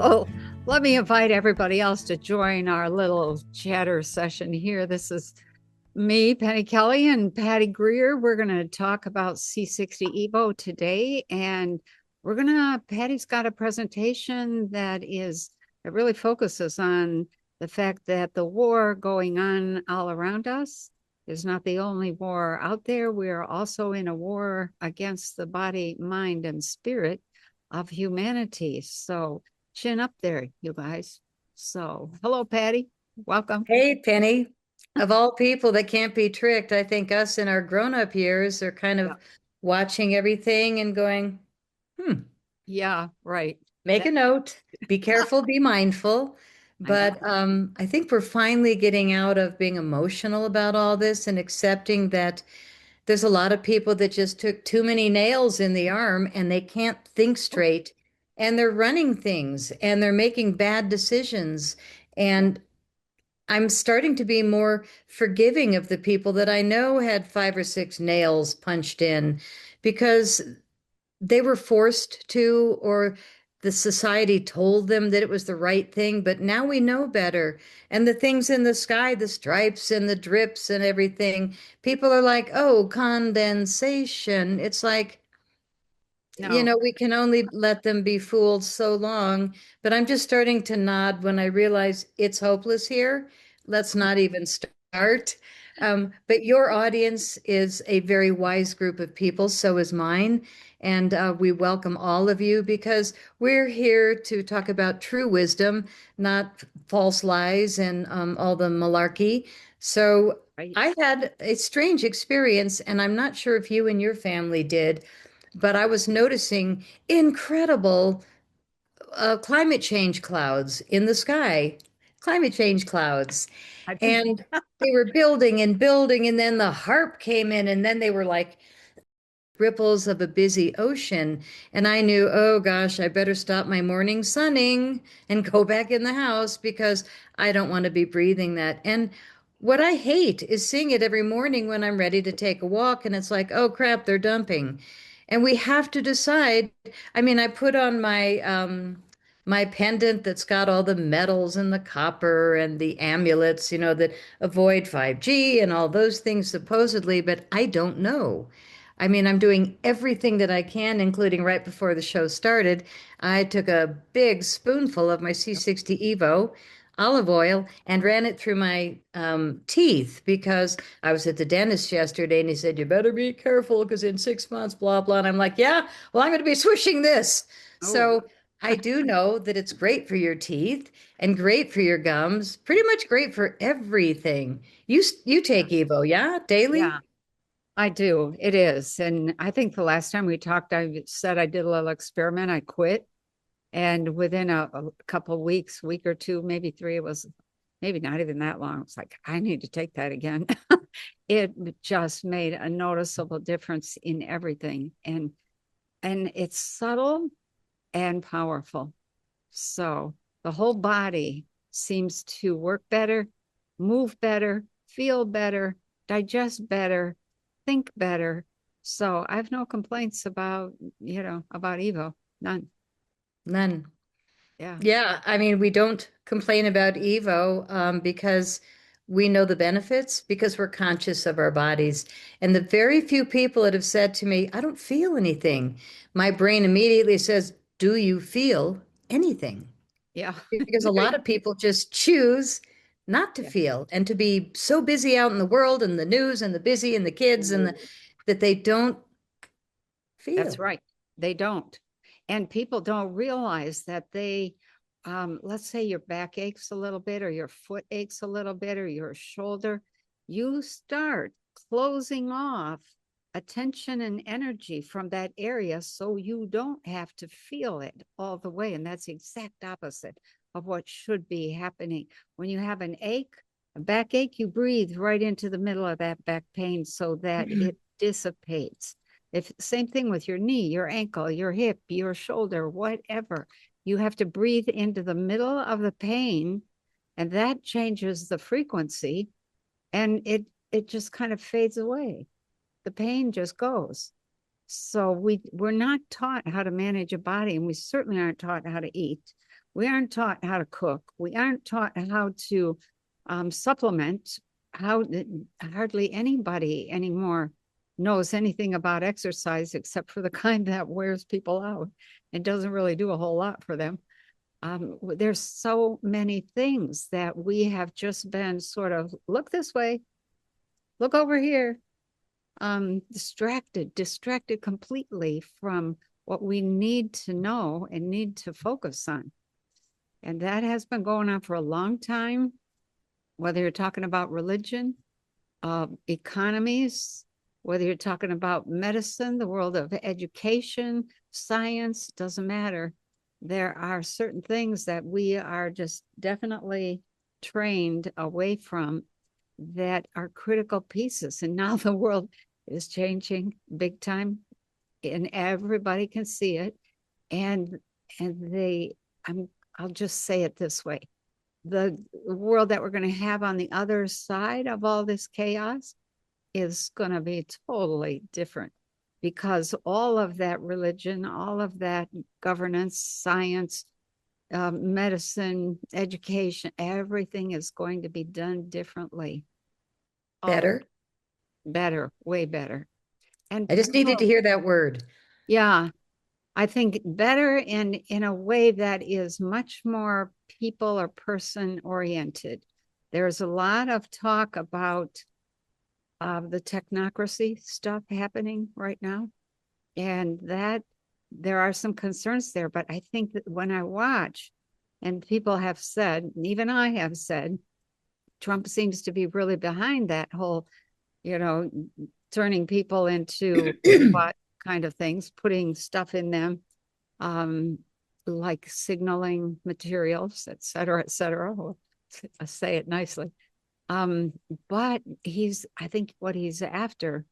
So let me invite everybody else to join our little chatter session here. This is me, Penny Kelly, and Patty Greer. We're going to talk about C60 Evo today. And Patty's got a presentation that really focuses on the fact that the war going on all around us is not the only war out there. We are also in a war against the body, mind, and spirit of humanity. So chin up there, you guys. So hello, Patty. Welcome. Hey, Penny. Of all people that can't be tricked, I think us in our grown-up years are kind Yeah. of watching everything and going, Yeah, right. make That, a note, be careful, be mindful. I know. But I think we're finally getting out of being emotional about all this and accepting that there's a lot of people that just took too many nails in the arm and they can't think straight and they're running things and they're making bad decisions. Yeah. And I'm starting to be more forgiving of the people that I know had 5 or 6 nails punched in because they were forced to, or the society told them that it was the right thing. But now we know better. And the things in the sky, the stripes and the drips and everything, people are like, oh, condensation. It's like, No. we can only let them be fooled so long, but I'm just starting to nod when I realize it's hopeless here. Let's not even start. But your audience is a very wise group of people, so is mine. And we welcome all of you because we're here to talk about true wisdom, not false lies and all the malarkey. So Right. I had a strange experience, and I'm not sure if you and your family did, but I was noticing incredible climate change clouds in the sky, climate change clouds. I think And they were building and building, and then the HARP came in, and then they were like ripples of a busy ocean. And I knew, oh gosh, I better stop my morning sunning and go back in the house because I don't want to be breathing that. And what I hate is seeing it every morning when I'm ready to take a walk, and it's like, oh crap, they're dumping. And we have to decide. I mean, I put on my pendant that's got all the metals and the copper and the amulets, that avoid 5G and all those things supposedly, but I don't know. I mean, I'm doing everything that I can, including right before the show started. I took a big spoonful of my C60 Evo olive oil and ran it through my teeth because I was at the dentist yesterday and he said, you better be careful because in 6 months, blah, blah. And I'm like, yeah, well, I'm going to be swishing this. oh So I do know that it's great for your teeth and great for your gums, pretty much great for everything. You take Evo, yeah, yeah, daily? I do. It is. And I think the last time we talked, I said I did a little experiment. I quit. And within a couple of weeks, week or two, maybe three, it was maybe not even that long. It's like, I need to take that again. It just made a noticeable difference in everything. And it's subtle and powerful. So the whole body seems to work better, move better, feel better, digest better, think better. So I have no complaints about Evo. None. None. Yeah. Yeah, I mean, we don't complain about Evo because we know the benefits because we're conscious of our bodies. And the very few people that have said to me, I don't feel anything, my brain immediately says, do you feel anything? Yeah. Because a lot of people just choose not to Yeah. feel and to be so busy out in the world and the news and the busy and the kids that they don't That's feel. right. They don't. And people don't realize that let's say your back aches a little bit, or your foot aches a little bit, or your shoulder, you start closing off attention and energy from that area so you don't have to feel it all the way. And that's the exact opposite of what should be happening. When you have an ache, a backache, you breathe right into the middle of that back pain so that it dissipates. If same thing with your knee, your ankle, your hip, your shoulder, whatever, you have to breathe into the middle of the pain, and that changes the frequency, and it just kind of fades away. The pain just goes. So we're not taught how to manage a body, and we certainly aren't taught how to eat. We aren't taught how to cook. We aren't taught how to supplement. How hardly anybody anymore knows anything about exercise except for the kind that wears people out and doesn't really do a whole lot for them. There's so many things that we have just been sort of look this way, look over here, distracted completely from what we need to know and need to focus on. And that has been going on for a long time, whether you're talking about religion, economies, whether you're talking about medicine, the world of education, science, doesn't matter. There are certain things that we are just definitely trained away from that are critical pieces. And now the world is changing big time and everybody can see it. And I'll just say it this way. The world that we're going to have on the other side of all this chaos is going to be totally different because all of that religion, all of that governance, science, medicine, education, everything is going to be done differently. Better. Better, way better. And I just needed to hear that word. Yeah, I think better in a way that is much more people or person oriented. There's a lot of talk about the technocracy stuff happening right now, and that there are some concerns there. But I think that when I watch, and people have said, even I have said, Trump seems to be really behind that whole, turning people into what kind of things, putting stuff in them, like signaling materials, et cetera, et cetera. I'll say it nicely. But I think what he's after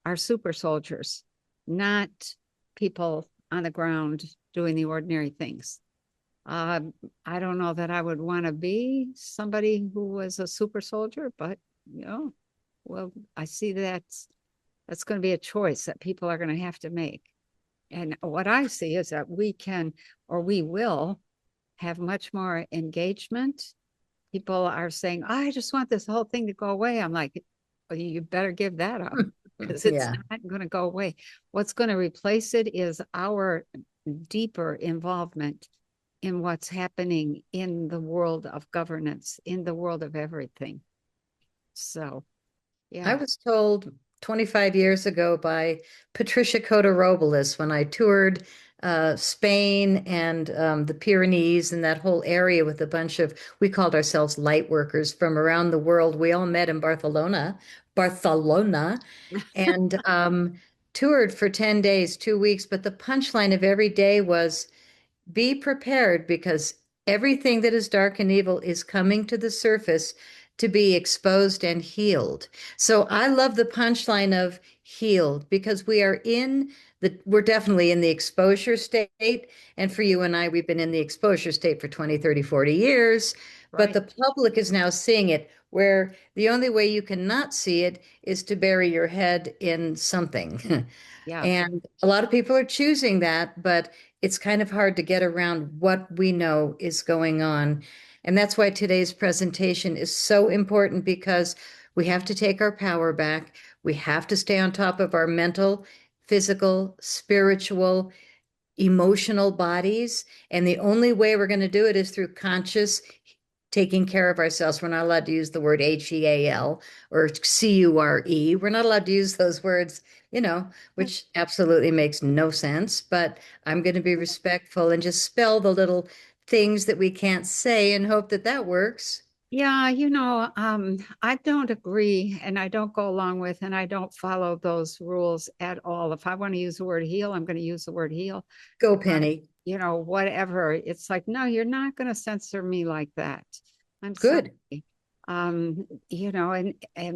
are super soldiers, not people on the ground doing the ordinary things. I don't know that I would want to be somebody who was a super soldier, but well, I see that's going to be a choice that people are going to have to make. And what I see is that we can, or we will, have much more engagement. People are saying, I just want this whole thing to go away. I'm like, well, you better give that up because it's not going to go away. What's going to replace it is our deeper involvement in what's happening in the world of governance, in the world of everything. So, yeah. I was told 25 years ago by Patricia Coto-Robles when I toured Spain and the Pyrenees and that whole area with a bunch of, we called ourselves light workers from around the world. We all met in Barcelona, and toured for 10 days, 2 weeks. But the punchline of every day was, be prepared because everything that is dark and evil is coming to the surface to be exposed and healed. So I love the punchline of healed because we're definitely in the exposure state. And for you and I, we've been in the exposure state for 20, 30, 40 years, but the public is now seeing it where the only way you cannot see it is to bury your head in something. Yeah. And a lot of people are choosing that, but it's kind of hard to get around what we know is going on. And that's why today's presentation is so important because we have to take our power back. We have to stay on top of our mental, physical, spiritual, emotional bodies. And the only way we're going to do it is through conscious taking care of ourselves. We're not allowed to use the word HEAL or CURE. We're not allowed to use those words, which absolutely makes no sense. But I'm going to be respectful and just spell the little things that we can't say and hope that that works. Yeah, I don't agree and I don't go along with and I don't follow those rules at all. If I want to use the word heal, I'm going to use the word heal. Go, Penny. Whatever. It's like, no, you're not going to censor me like that. I'm good. Sorry. And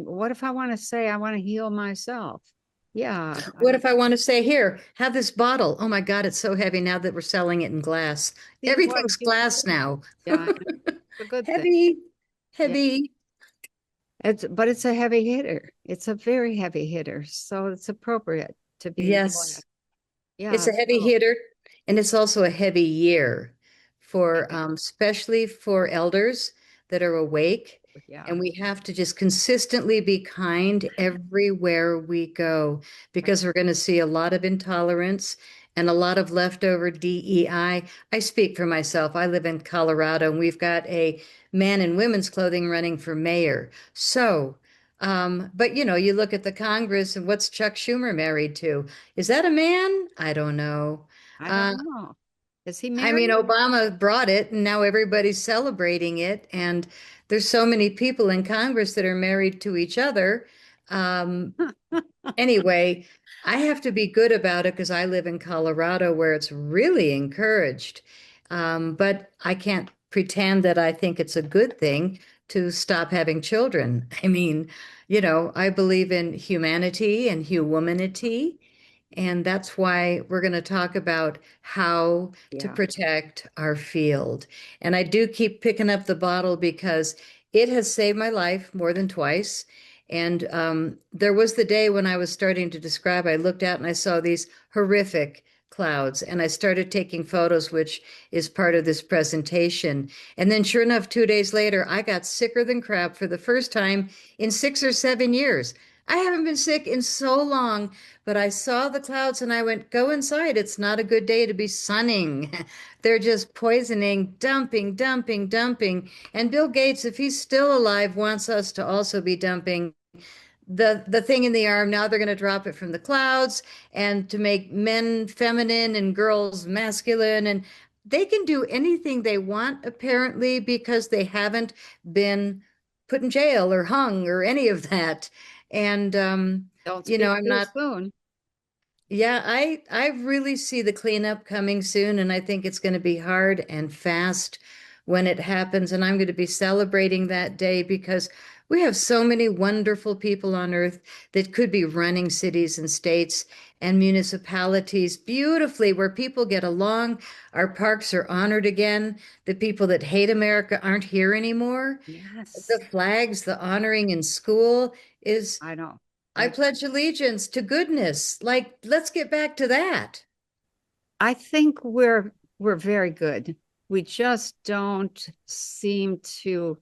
what if I want to say I want to heal myself? Yeah. What if I want to say, here, have this bottle? Oh my God, it's so heavy now that we're selling it in glass. Everything's glass now. Yeah, it's a good thing. Heavy. Yeah. But it's a heavy hitter. It's a very heavy hitter. So it's appropriate to be. Yes. Yeah. It's a heavy hitter. And it's also a heavy year for especially for elders that are awake. Yeah, And we have to just consistently be kind everywhere we go right. because we're going to see a lot of intolerance and a lot of leftover DEI. I speak for myself. I live in Colorado and we've got a man in women's clothing running for mayor. So, but you know, you look at the Congress and what's Chuck Schumer married to? Is that a man? I don't know. I Uh, don't know. Is he I mean, married? Obama brought it and now everybody's celebrating it. And there's so many people in Congress that are married to each other. Um, Anyway, I have to be good about it because I live in Colorado where it's really encouraged. But I can't pretend that I think it's a good thing to stop having children. I mean, you know, I believe in humanity and humanity. And that's why we're going to talk about how to Yeah, protect our field. And I do keep picking up the bottle because it has saved my life more than twice. And there was the day when I was starting to describe, I looked out and I saw these horrific clouds and I started taking photos, which is part of this presentation. And then, sure enough, 2 days later, I got sicker than crap for the first time in 6 or 7 years. I haven't been sick in so long, but I saw the clouds and I went, go inside. It's not a good day to be sunning. They're just poisoning, dumping, dumping, dumping. And Bill Gates, if he's still alive, wants us to also be dumping the thing in the arm. Now they're going to drop it from the clouds and to make men feminine and girls masculine. And they can do anything they want, apparently, because they haven't been put in jail or hung or any of that. And, don't you know, speak I'm too not soon. yeah, I really see the cleanup coming soon, and I think it's going to be hard and fast when it happens. And I'm going to be celebrating that day because we have so many wonderful people on earth that could be running cities and states and municipalities beautifully where people get along. Our parks are honored again. The people that hate America aren't here anymore. Yes, The flags, the honoring in school is I know. I I pledge allegiance to goodness. Like, let's get back to that. I think we're very good. We just don't seem to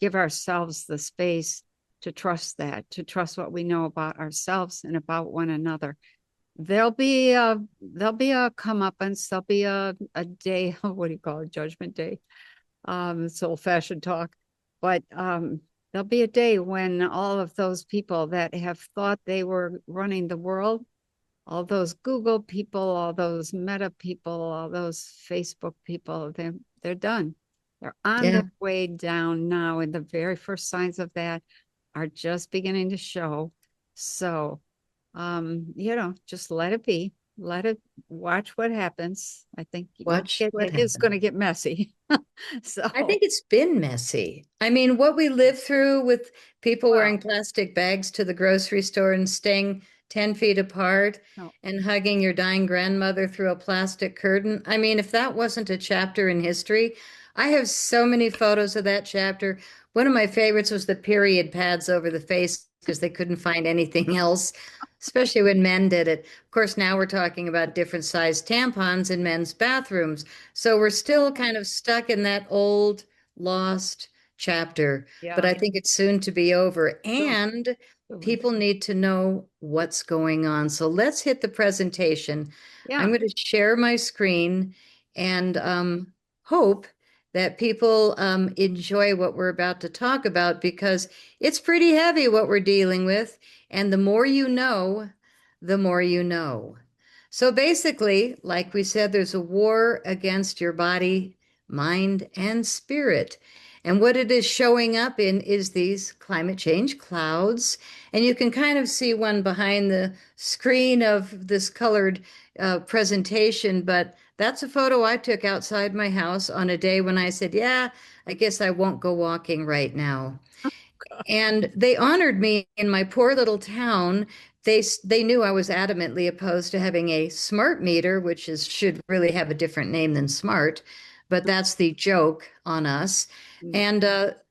give ourselves the space to trust that, to trust what we know about ourselves and about one another. There'll be a comeuppance, there'll be a day, what do you call it, Judgment Day. It's old-fashioned talk. But there'll be a day when all of those people that have thought they were running the world, all those Google people, all those Meta people, all those Facebook people, they're done. They're on Yeah. their way down now, and the very first signs of that are just beginning to show. So, just let it be. Let it watch what happens. I think Watch what it is happens. going to get messy. I So, think it's been messy. I mean, what we lived through with people wearing well, plastic bags to the grocery store and staying 10 feet apart no, and hugging your dying grandmother through a plastic curtain. I mean, if that wasn't a chapter in history, I have so many photos of that chapter. One of my favorites was the period pads over the face because they couldn't find anything else, especially when men did it. Of course, now we're talking about different sized tampons in men's bathrooms. So we're still kind of stuck in that old lost chapter, but yeah, I think it's soon to be over. soon, And soon. people need to know what's going on. So let's hit the presentation. I'm Yeah, going to share my screen and hope that people enjoy what we're about to talk about because it's pretty heavy what we're dealing with. And the more you know, the more you know. So basically, like we said, there's a war against your body, mind, and spirit. And what it is showing up in is these climate change clouds. And you can kind of see one behind the screen of this colored presentation, but that's a photo I took outside my house on a day when I said, yeah, I guess I won't go walking right now. And they honored me in my poor little town. They knew I was adamantly opposed to having a smart meter, which is should really have a different name than smart, but that's the joke on us. And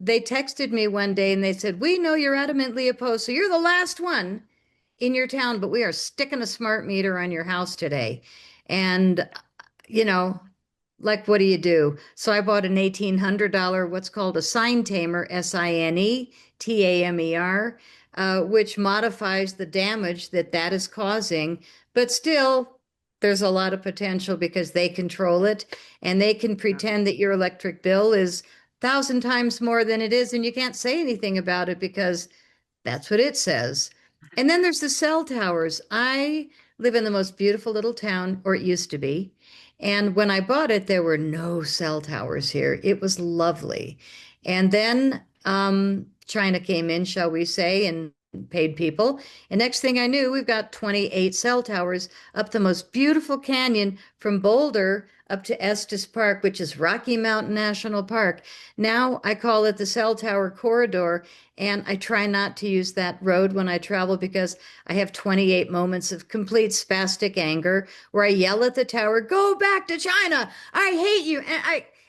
they texted me one day and they said, "We know you're adamantly opposed, so you're the last one in your town, but we are sticking a smart meter on your house today." And you know, like, what do you do? So I bought an $1,800, what's called a sine tamer, SINE TAMER, which modifies the damage that that is causing. But still, there's a lot of potential because they control it and they can Yeah. pretend that your electric bill is 1,000 times more than it is, and you can't say anything about it because that's what it says. And then there's the cell towers. I live in the most beautiful little town, or it used to be. And when I bought it, there were no cell towers here. It was lovely. And then China came in, shall we say, and paid people. And next thing I knew, we've got 28 cell towers up the most beautiful canyon from Boulder up to Estes Park, which is Rocky Mountain National Park. Now I call it the cell tower corridor, and I try not to use that road when I travel because I have 28 moments of complete spastic anger where I yell at the tower, "Go back to China. I hate you."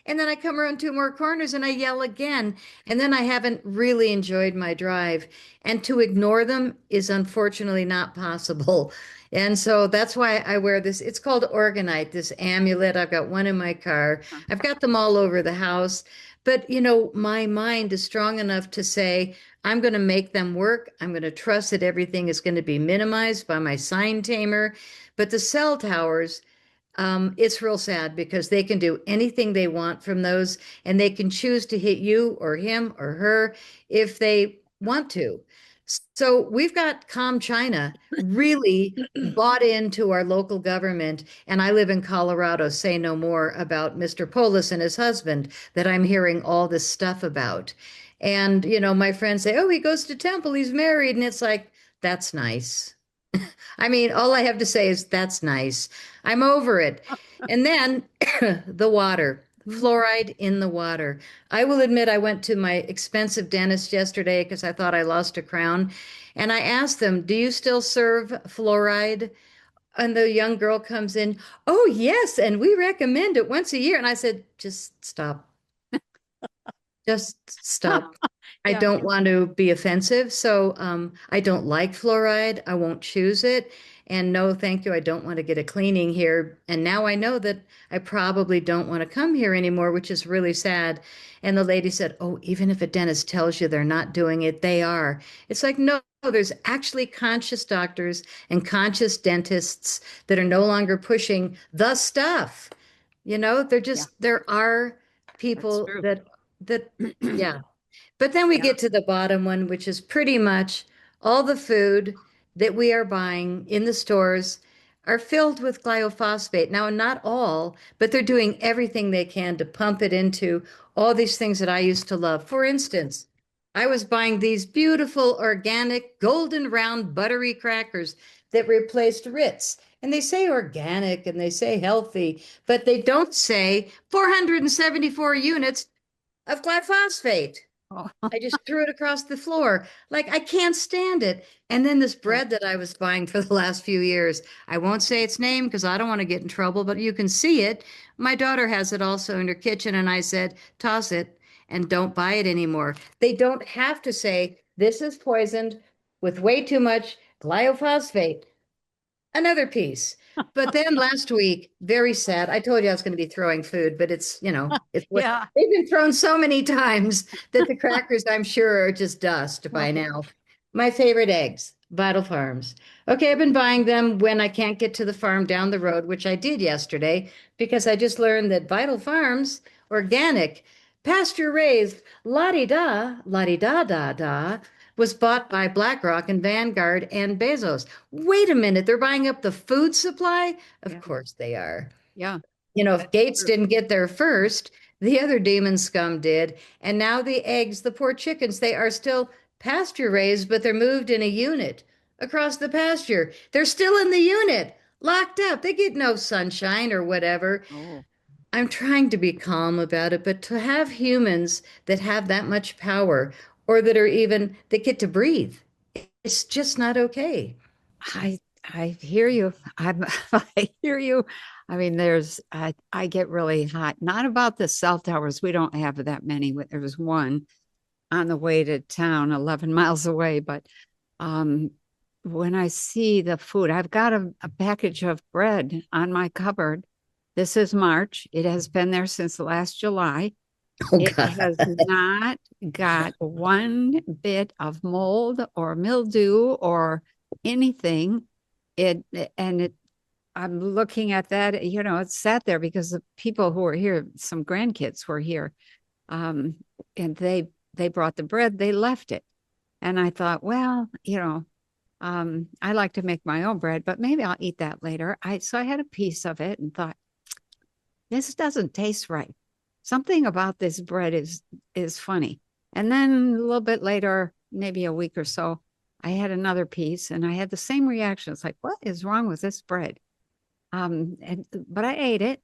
And then I come around two more corners and I yell again. And then I haven't really enjoyed my drive. And to ignore them is unfortunately not possible. And so that's why I wear this. It's called Orgonite, this amulet. I've got one in my car. I've got them all over the house. But, my mind is strong enough to say, I'm going to make them work. I'm going to trust that everything is going to be minimized by my sine tamer. But the cell towers, it's real sad because they can do anything they want from those, and they can choose to hit you or him or her if they want to. So we've got ComChina really bought into our local government. And I live in Colorado, say no more about Mr. Polis and his husband that I'm hearing all this stuff about. And, my friends say, oh, he goes to temple, he's married. And it's like, that's nice. I mean, all I have to say is that's nice. I'm over it. And then the water, fluoride in the water. I will admit I went to my expensive dentist yesterday because I thought I lost a crown. And I asked them, do you still serve fluoride? And the young girl comes in, oh, yes. And we recommend it once a year. And I said, just stop. Just stop. I Yeah. don't want to be offensive, so I don't like fluoride. I won't choose it. And no, thank you. I don't want to get a cleaning here. And now I know that I probably don't want to come here anymore, which is really sad. And the lady said, oh, even if a dentist tells you they're not doing it, they are. It's like, no, there's actually conscious doctors and conscious dentists that are no longer pushing the stuff. They're Yeah, just, there are that's people true. that, yeah. But then we Yeah. get to the bottom one, which is pretty much all the food that we are buying in the stores are filled with glyphosate. Now, not all, but they're doing everything they can to pump it into all these things that I used to love. For instance, I was buying these beautiful organic golden round buttery crackers that replaced Ritz. And they say organic and they say healthy, but they don't say 474 units of glyphosate. Oh, I just threw it across the floor. Like, I can't stand it. And then this yeah. bread that I was buying for the last few years, I won't say its name because I don't want to get in trouble, but you can see it. My daughter has it also in her kitchen, and I said, toss it and don't buy it anymore. They don't have to say, this is poisoned with way too much glyphosate. Another piece. But then last week, very sad. I told you I was going to be throwing food, but it's what Yeah. they've been thrown so many times that the crackers, I'm sure, are just dust by now. My favorite eggs, Vital Farms. Okay, I've been buying them when I can't get to the farm down the road, which I did yesterday because I just learned that Vital Farms, organic, pasture raised, la di da da da, was bought by BlackRock and Vanguard and Bezos. Wait a minute, they're buying up the food supply? Of Yeah. course they are. Yeah. If Gates didn't get there first, the other demon scum did. And now the eggs, the poor chickens, they are still pasture raised, but they're moved in a unit across the pasture. They're still in the unit, locked up. They get no sunshine or whatever. Oh, I'm trying to be calm about it, but to have humans that have that much power or that are even that get to breathe, it's just not okay. I hear you. I hear you. I mean, I get really hot. Not about the cell towers. We don't have that many. There was one on the way to town, 11 miles away. But um, when I see the food, I've got a package of bread on my cupboard, This is March. It has been there since last July. Oh It God. has not got one bit of mold or mildew or anything. It and it I'm looking at that, it sat there because the people who were here, some grandkids were here. Um, and they brought the bread, they left it. And I thought, well, I like to make my own bread, but maybe I'll eat that later. So I had a piece of it and thought, this doesn't taste right. Something about this bread is funny. And then a little bit later, maybe a week or so, I had another piece and I had the same reaction. It's like, what is wrong with this bread? But I ate it,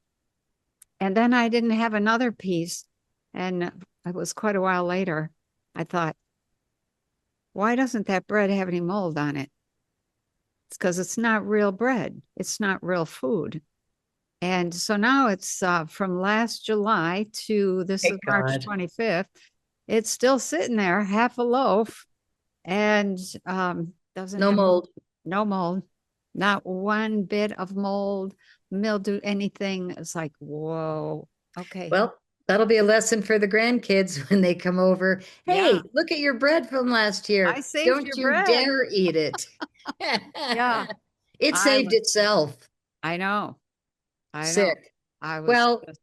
and then I didn't have another piece, and it was quite a while later. I thought, why doesn't that bread have any mold on it? It's because it's not real bread. It's not real food. And so now it's from last July to this is Thank March God. 25th. It's still sitting there, half a loaf, and doesn't No have mold. no mold, not one bit of mold, mildew, anything. It's like, whoa, okay. Well, that'll be a lesson for the grandkids when they come over. Yeah, Hey, look at your bread from last I year. saved Don't your you bread. dare eat it. Yeah, It I saved was, itself. I know, I know. Sick. I was Well, just,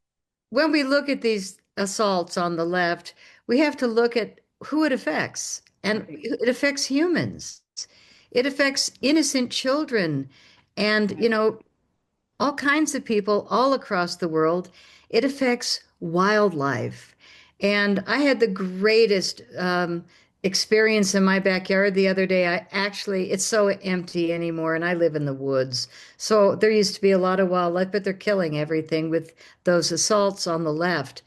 when we look at these assaults on the left, we have to look at who it affects, and right, it affects humans. It affects innocent children and, right. all kinds of people all across the world. It affects wildlife. And I had the greatest experience in my backyard the other day. It's so empty anymore, and I live in the woods. So there used to be a lot of wildlife, but they're killing everything with those assaults on the left.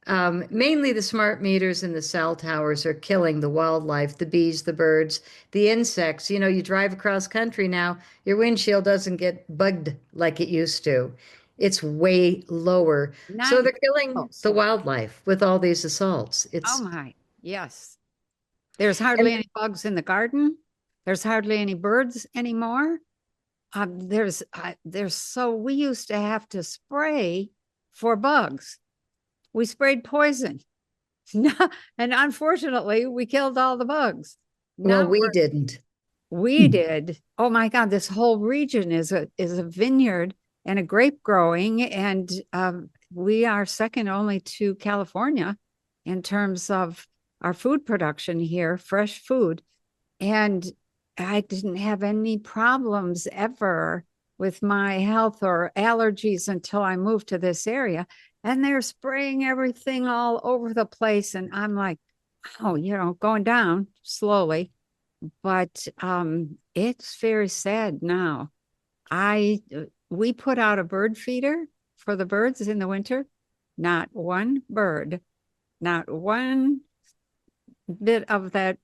Mainly the smart meters and the cell towers are killing the wildlife, the bees, the birds, the insects. You drive across country now, your windshield doesn't get bugged like it used to. It's way lower. So Not, they're oh, killing the sorry. wildlife with all these assaults. Oh It's my, yes. There's and hardly any bugs in the garden. There's hardly any birds anymore. We used to have to spray for bugs. We sprayed poison. No, and unfortunately, we killed all the bugs. well, Now we didn't. we did. Oh my God, this whole region is a vineyard and a grape growing, and we are second only to California in terms of our food production here, fresh food. And I didn't have any problems ever with my health or allergies until I moved to this area. And they're spraying everything all over the place. And I'm like, oh, going down slowly. But it's very sad now. We put out a bird feeder for the birds in the winter. Not one bird, not one bit of that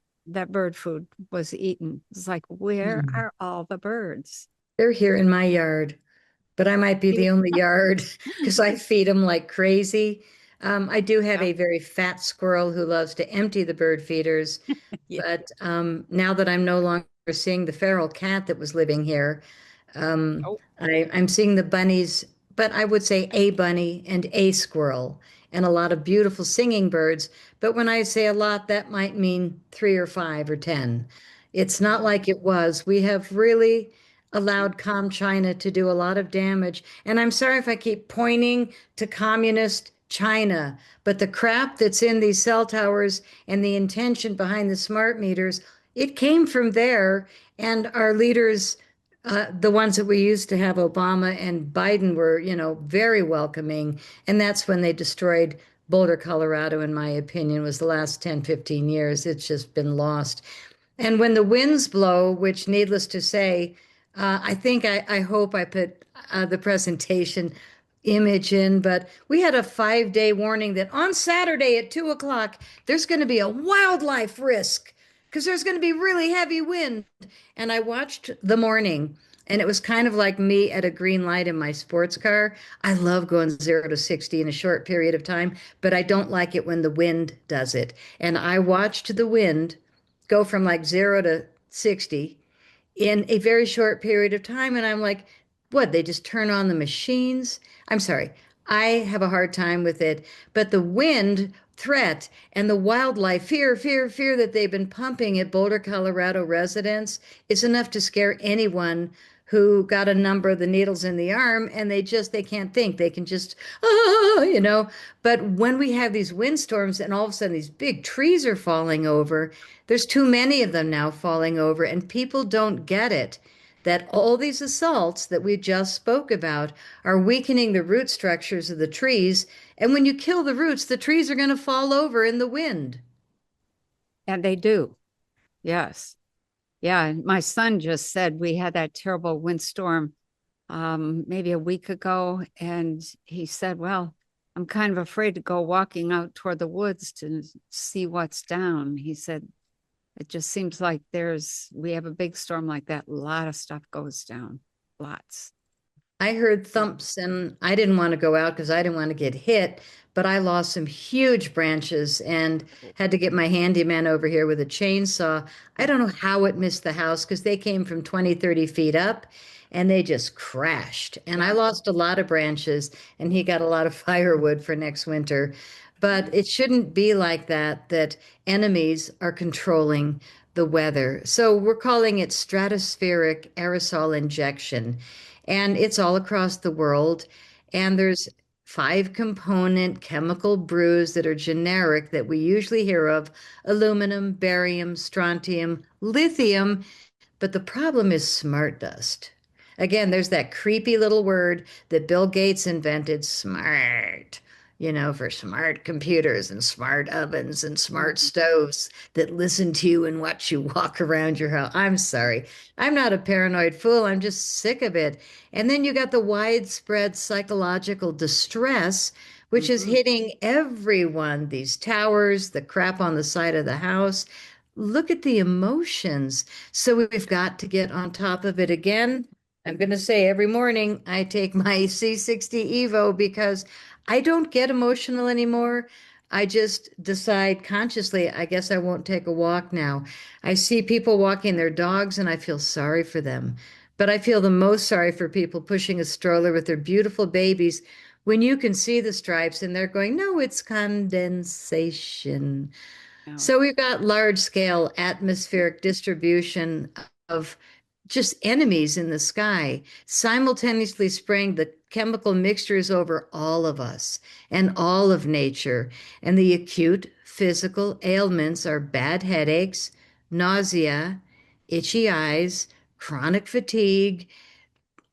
bird food was eaten. It's like, where Hmm. are all the birds? They're here in my yard, but I might be the only yard because I feed them like crazy. I do have Yeah. a very fat squirrel who loves to empty the bird feeders. Yeah. But now that I'm no longer seeing the feral cat that was living here, Oh, I'm seeing the bunnies, but I would say a bunny and a squirrel and a lot of beautiful singing birds. But when I say a lot, that might mean three or five or 10. It's not oh, like it was. We have really allowed Com China to do a lot of damage. And I'm sorry if I keep pointing to communist China, but the crap that's in these cell towers and the intention behind the smart meters, it came from there. And our leaders, the ones that we used to have, Obama and Biden, were, very welcoming. And that's when they destroyed Boulder, Colorado, in my opinion, was the last 10, 15 years. It's just been lost. And when the winds blow, which needless to say, I hope I put the presentation image in, but we had a 5 day warning that on Saturday at 2 o'clock, there's going to be a wildlife risk because there's going to be really heavy wind. And I watched the morning, and it was kind of like me at a green light in my sports car. I love going 0 to 60 in a short period of time, but I don't like it when the wind does it. And I watched the wind go from like 0 to 60 in a very short period of time. And I'm like, what, they just turn on the machines? I'm sorry, I have a hard time with it. But the wind threat and the wildlife fear that they've been pumping at Boulder, Colorado residents is enough to scare anyone who got a number of the needles in the arm and they can't think. They can just, But when we have these windstorms and all of a sudden these big trees are falling over, there's too many of them now falling over, and people don't get it that all these assaults that we just spoke about are weakening the root structures of the trees. And when you kill the roots, the trees are going to fall over in the wind. And they do. Yes. Yeah. And my son just said we had that terrible windstorm maybe a week ago. And he said, well, I'm kind of afraid to go walking out toward the woods to see what's down. He said, it just seems like we have a big storm like that. A lot of stuff goes down. Lots. I heard thumps and I didn't want to go out because I didn't want to get hit, but I lost some huge branches and had to get my handyman over here with a chainsaw. I don't know how it missed the house because they came from 20, 30 feet up and they just crashed. And I lost a lot of branches and he got a lot of firewood for next winter. But it shouldn't be like that, that enemies are controlling the weather. So we're calling it stratospheric aerosol injection, and it's all across the world. And there's 5 component chemical brews that are generic that we usually hear of: aluminum, barium, strontium, lithium. But the problem is smart dust. Again, there's that creepy little word that Bill Gates invented, smart, for smart computers and smart ovens and smart stoves that listen to you and watch you walk around your house. I'm sorry. I'm not a paranoid fool. I'm just sick of it. And then you got the widespread psychological distress, which is hitting everyone. These towers, the crap on the side of the house. Look at the emotions. So we've got to get on top of it again. I'm going to say every morning I take my C60 Evo because I don't get emotional anymore. I just decide consciously, I guess I won't take a walk now. I see people walking their dogs and I feel sorry for them. But I feel the most sorry for people pushing a stroller with their beautiful babies when you can see the stripes and they're going, no, it's condensation. Yeah. So we've got large scale atmospheric distribution of just enemies in the sky, simultaneously spraying the chemical mixtures over all of us and all of nature. And the acute physical ailments are bad headaches, nausea, itchy eyes, chronic fatigue,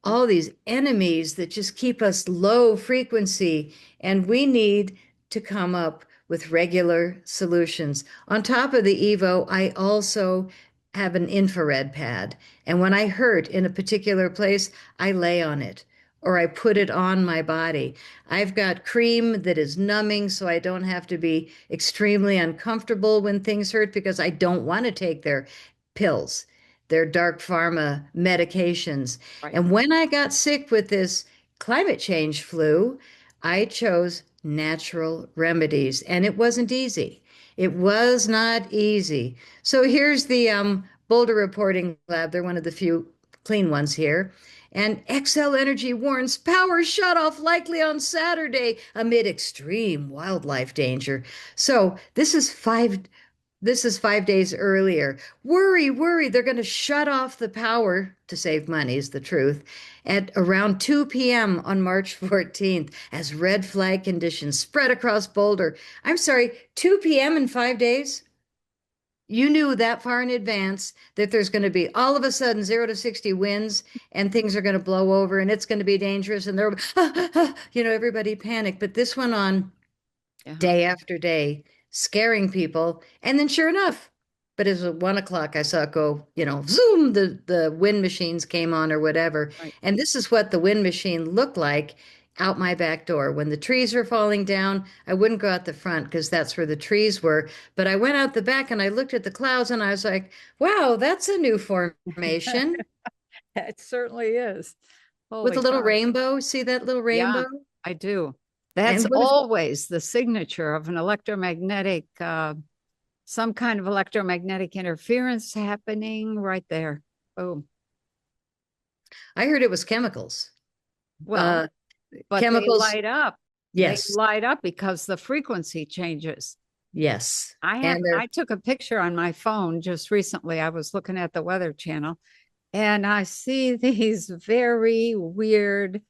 all these enemies that just keep us low frequency, and we need to come up with regular solutions. On top of the Evo, I also have an infrared pad, and when I hurt in a particular place, I lay on it or I put it on my body. I've got cream that is numbing so I don't have to be extremely uncomfortable when things hurt because I don't want to take their pills, their dark pharma medications. Right. And when I got sick with this climate change flu, I chose natural remedies, and it wasn't easy. It was not easy. So here's the Boulder Reporting Lab. They're one of the few clean ones here. And Xcel Energy warns power shutoff likely on Saturday amid extreme wildlife danger. So this is 5 days earlier. Worry, they're going to shut off the power to save money, is the truth, at around 2 p.m. on March 14th as red flag conditions spread across Boulder. I'm sorry, 2 p.m. in 5 days? You knew that far in advance that there's going to be all of a sudden 0 to 60 winds and things are going to blow over and it's going to be dangerous and everybody panicked. But this went on day after day, scaring people. And then sure enough, but it was at 1 o'clock, I saw it go, zoom, the wind machines came on or whatever. Right. And this is what the wind machine looked like out my back door. When the trees were falling down, I wouldn't go out the front because that's where the trees were. But I went out the back and I looked at the clouds and I was like, wow, that's a new formation. It certainly is. With a little rainbow. See that little rainbow? Yeah, I do. That's always the signature of an electromagnetic, some kind of electromagnetic interference happening right there. Boom. I heard it was chemicals. Well, Uh, but they chemicals, light up. They yes, light up because the frequency changes. yes. I And they're I took a picture on my phone just recently. I was looking at the Weather Channel and I see these very weird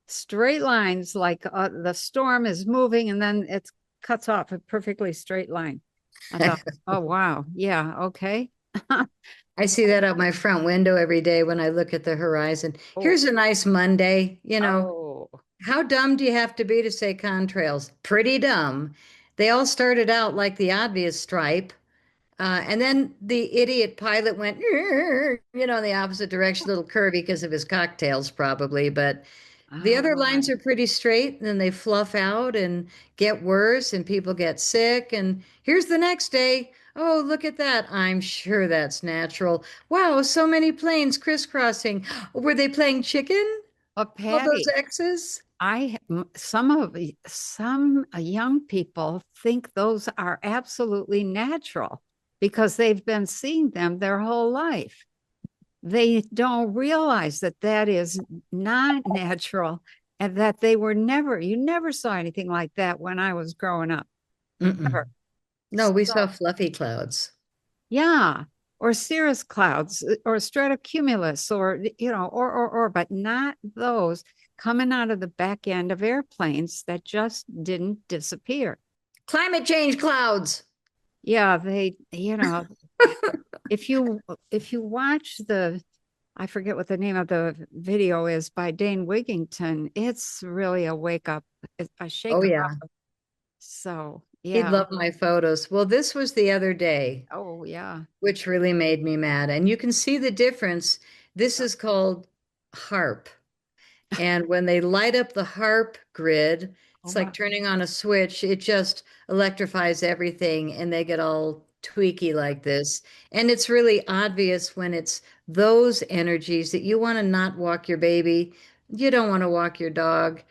straight lines, like the storm is moving and then it cuts off a perfectly straight line. I thought, oh wow, yeah, okay. I see that out my front window every day when I look at the horizon. Oh, Here's a nice Monday, oh, How dumb do you have to be to say contrails? Pretty dumb. They all started out like the obvious stripe. And then the idiot pilot went, in the opposite direction, a little curvy because of his cocktails, probably. But the oh other lines my. are pretty straight, and then they fluff out and get worse, and people get sick. And here's the next day. Oh, look at that. I'm sure that's natural. Wow, so many planes crisscrossing. Were they playing chicken? But All those Patty, X's? some young people think those are absolutely natural because they've been seeing them their whole life. They don't realize that that is not natural and that they were never, you never saw anything like that when I was growing up, Mm-mm. ever. No, we So, saw fluffy clouds. yeah, or cirrus clouds or stratocumulus or, but not those coming out of the back end of airplanes that just didn't disappear. Climate change clouds. Yeah, if you watch I forget what the name of the video is by Dane Wigington, it's really a wake up, a Oh, shaker yeah. up. So He'd yeah. love my photos. Well, this was the other day, Oh yeah. which really made me mad. And you can see the difference. This is called HARP. And when they light up the HARP grid, Oh it's my. like turning on a switch. It just electrifies everything and they get all tweaky like this. And it's really obvious when it's those energies that you want to not walk your baby, you don't want to walk your dog,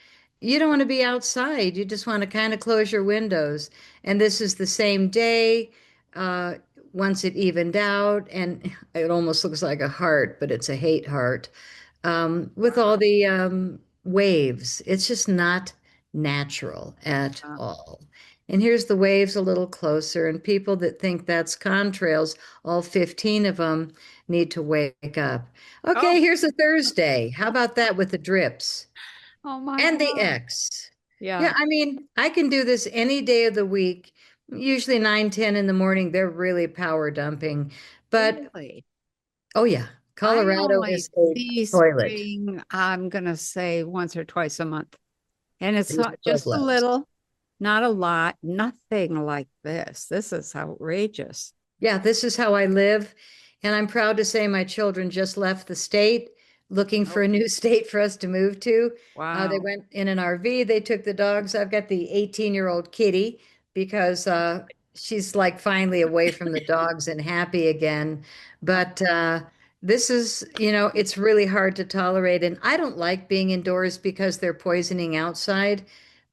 you don't want to be outside. You just want to kind of close your windows. And this is the same day. Uh, Once it evened out, and it almost looks like a heart, but it's a hate heart with all Wow. the waves. It's just not natural at Uh, all. And here's the waves a little closer, and people that think that's contrails, all 15 of them, need to wake up. oh, Okay, here's a Thursday. How about that with the drips oh my and the God. X? Yeah, Yeah. I mean, I can do this any day of the week. Usually 9, 10 in the morning, they're really power dumping. But Really? oh yeah, I Colorado only is a see toilet. spring, I'm gonna say once or twice a month. And it's There's not twelve just a left. little, not a lot, nothing like this. This is outrageous. Yeah, this is how I live. And I'm proud to say my children just left the state looking for a Oh, new state for us to move to. They wow. went in an RV, they took the dogs. I've got the 18-year-old kitty because she's like finally away from the dogs and happy again. But this is, it's really hard to tolerate. And I don't like being indoors because they're poisoning outside.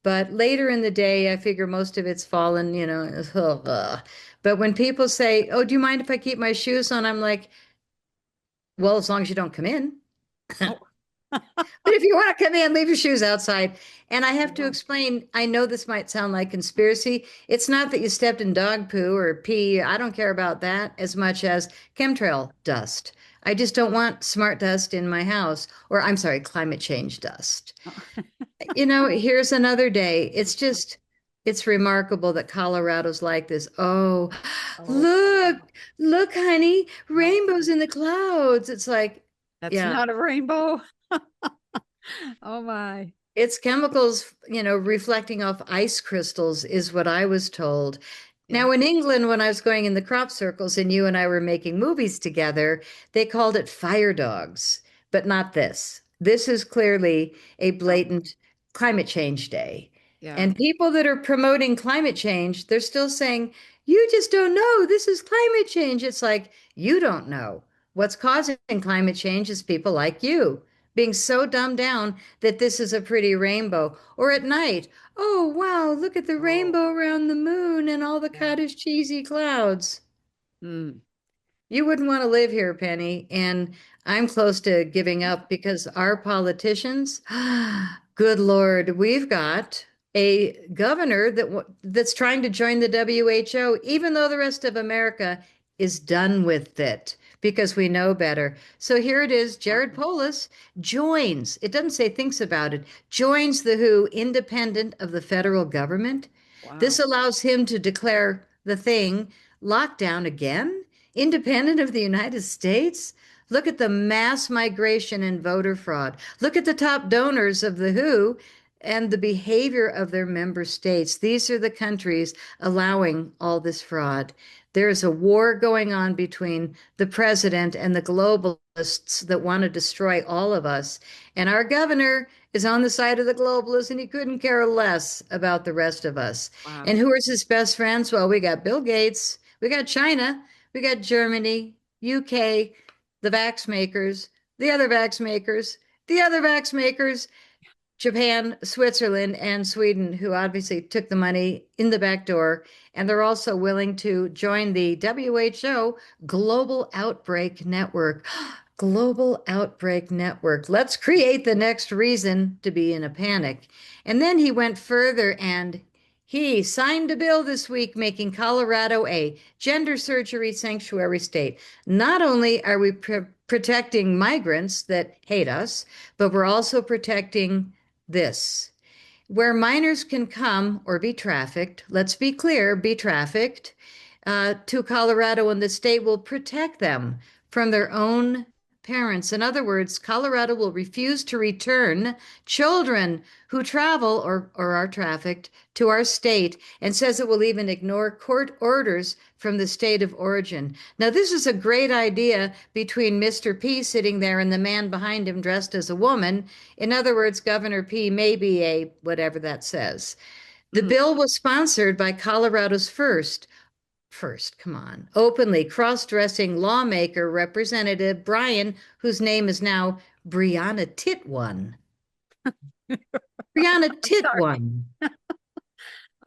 But later in the day, I figure most of it's fallen, But when people say, "Oh, do you mind if I keep my shoes on?" I'm like, "Well, as long as you don't come in." Oh, But if you want to come in, leave your shoes outside. And I have to wow. explain, I know this might sound like conspiracy. It's not that you stepped in dog poo or pee. I don't care about that as much as chemtrail dust. I just don't want smart dust in my house, or I'm sorry, climate change dust. Here's another day. It's remarkable that Colorado's like this. Oh, Oh, look, look, honey, no, rainbows in the clouds. It's like, that's yeah, not a rainbow. Oh my. it's chemicals, reflecting off ice crystals, is what I was told. Yeah. Now, in England, when I was going in the crop circles and you and I were making movies together, they called it fire dogs, but not this. This is clearly a Oh, blatant climate change day. yeah. And people that are promoting climate change, they're still saying, you just don't know. This is climate change. It's like, you don't know. What's causing climate change is people like you being so dumbed down that this is a pretty rainbow. Or at night, oh, wow, look at the Oh, rainbow around the moon and all the yeah. cottage cheesy clouds. Mm. You wouldn't want to live here, Penny. And I'm close to giving up because our politicians, good Lord, we've got a governor that's trying to join the WHO, even though the rest of America is done with it because we know better. So here it is, Jared Wow. Polis joins, it doesn't say thinks about it, joins the WHO independent of the federal government. This Wow. allows him to declare the thing lockdown again, independent of the United States. Look at the mass migration and voter fraud. Look at the top donors of the WHO and the behavior of their member states. These are the countries allowing all this fraud. There's a war going on between the president and the globalists that want to destroy all of us. And our governor is on the side of the globalists, and he couldn't care less about the rest of us. Wow. And who is his best friends? Well, we got Bill Gates, we got China, we got Germany, UK, the vax makers, the other vax makers, the other vax makers, Japan, Switzerland, and Sweden, who obviously took the money in the back door. And they're also willing to join the WHO Global Outbreak Network. Global Outbreak Network. Let's create the next reason to be in a panic. And then he went further and he signed a bill this week making Colorado a gender surgery sanctuary state. Not only are we protecting migrants that hate us, but we're also protecting this. Where minors can come or be trafficked, let's be clear, be trafficked to Colorado, and the state will protect them from their own parents. In other words, Colorado will refuse to return children who travel or are trafficked to our state and says it will even ignore court orders from the state of origin. Now, this is a great idea between Mr. P sitting there and the man behind him dressed as a woman. In other words, Governor P may be a whatever that says. The Mm. bill was sponsored by Colorado's come on, openly cross-dressing lawmaker Representative Brian, whose name is now Brianna Titwan. Brianna Sorry. Titwan.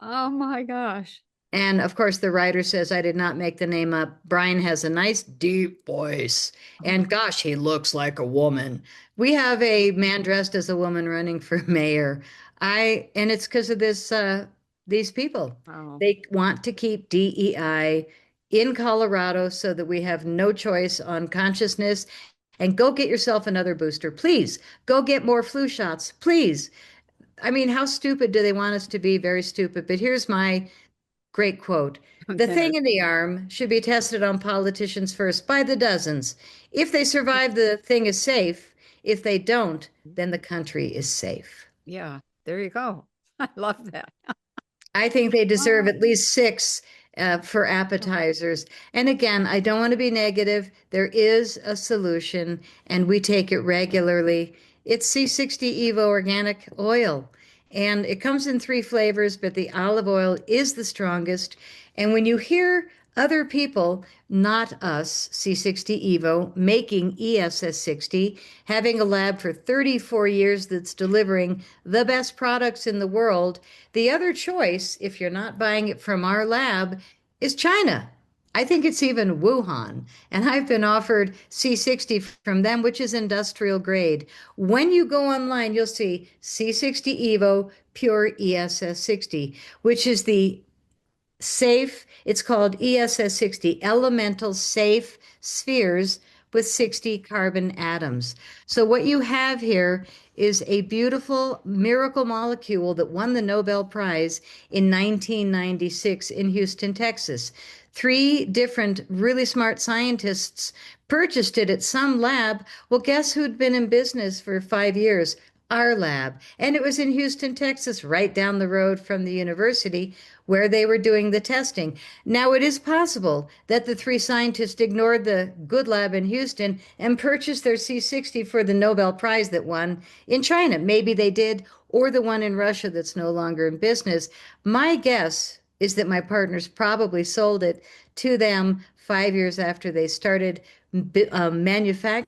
Oh my gosh. And of course, the writer says, I did not make the name up. Brian has a nice, deep voice. And gosh, he looks like a woman. We have a man dressed as a woman running for mayor. And it's because of these people. Oh, They want to keep DEI in Colorado so that we have no choice on consciousness. And go get yourself another booster. Please go get more flu shots. Please. I mean, how stupid do they want us to be? Very stupid. But here's my great quote. The there. thing in the arm should be tested on politicians first by the dozens. If they survive, the thing is safe. If they don't, then the country is safe. Yeah, there you go. I love that. I think they deserve Oh, at least six for appetizers. And again, I don't want to be negative. There is a solution, and we take it regularly. It's C60 Evo organic oil, and it comes in three flavors, but the olive oil is the strongest. And when you hear other people, not us, C60 Evo, making ESS60, having a lab for 34 years that's delivering the best products in the world, the other choice, if you're not buying it from our lab, is China. I think it's even Wuhan. And I've been offered C60 from them, which is industrial grade. When you go online, you'll see C60 Evo Pure ESS60, which is the safe, it's called ESS60, elemental safe spheres with 60 carbon atoms. So what you have here is a beautiful miracle molecule that won the Nobel Prize in 1996 in Houston, Texas. Three different really smart scientists purchased it at some lab. Well, guess who'd been in business for 5 years? Our lab. And it was in Houston, Texas, right down the road from the university where they were doing the testing. Now, it is possible that the three scientists ignored the good lab in Houston and purchased their C60 for the Nobel Prize that won in China. Maybe they did, or the one in Russia that's no longer in business. My guess is that my partners probably sold it to them 5 years after they started manufacturing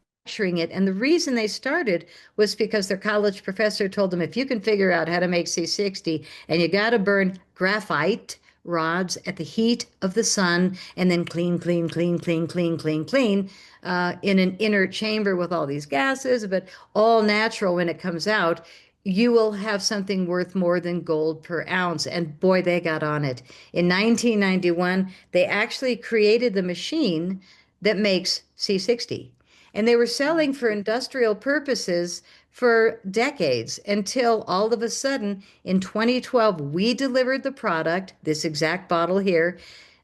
it. And the reason they started was because their college professor told them, if you can figure out how to make C60 and you got to burn graphite rods at the heat of the sun and then clean, clean, clean, clean, clean, clean, clean in an inert chamber with all these gases, but all natural when it comes out, you will have something worth more than gold per ounce. And boy, they got on it. In 1991, they actually created the machine that makes C60. And they were selling for industrial purposes for decades until all of a sudden in 2012, we delivered the product, this exact bottle here,